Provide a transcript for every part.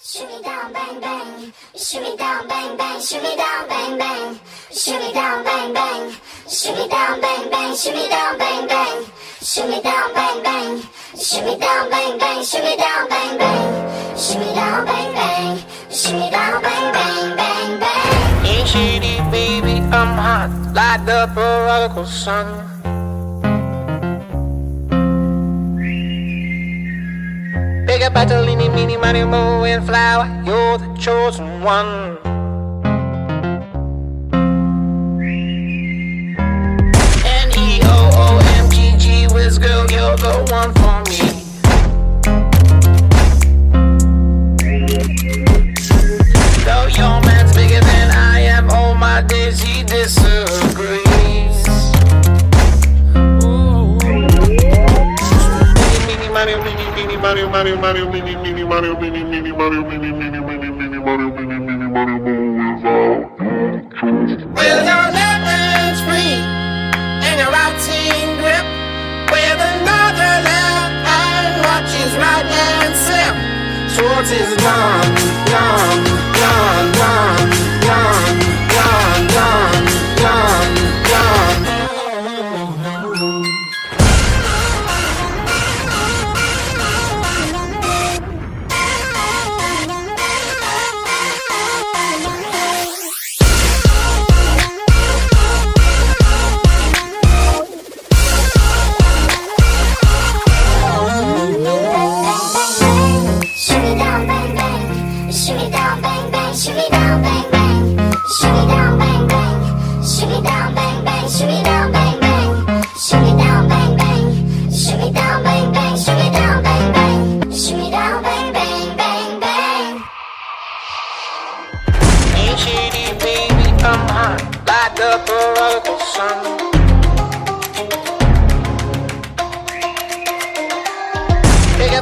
Shoot me down, bang bang. Shoot me down, bang bang. Shoot me down, bang bang. Shoot me down, bang bang. Shoot me down, bang bang. Shoot me down, bang bang. Shoot me down, bang bang. Shoot me down, bang bang. Shoot me down, bang bang. Shoot me down, bang bang. Shoot me down, bang bang, bang bang. Ain't shady, baby, I'm hot like the prodigal son. Big up Catalini, mini, money, mo, and flower, you're the chosen one. N-E-O-O-M-G-G, whiz girl, you're the one for me. Though your man's bigger than I am, all my days he disagrees. Mario, mini, mini, Mario, Mario, Mario, mini, mini, Mario, mini, mini, Mario, mini, mini, mini, mini, Mario, mini, mini, Mario, with your lemons free and your routine grip, with another left hand watches right and slip. Schwartz is gone, gone, gone, gone, gone, gone, gone, gone, gone.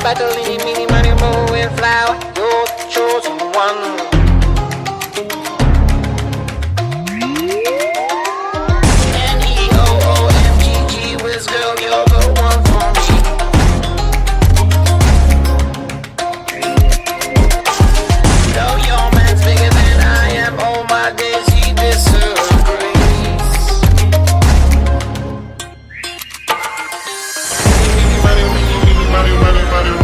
Battlini, mini, money, mo, and flower, you're the chosen one. N-E-O-O-M-G-G, whiz girl, you're the one for me. Though your man's bigger than I am, all my days he disagrees. Mario, Mario, Mario, Mario.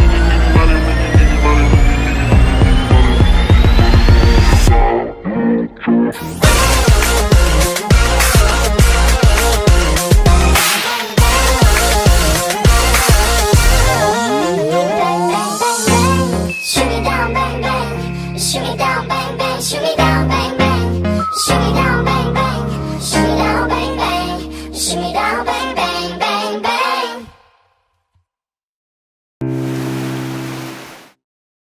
Shoot me down, bang bang. Shoot me down, bang bang. Shoot me down.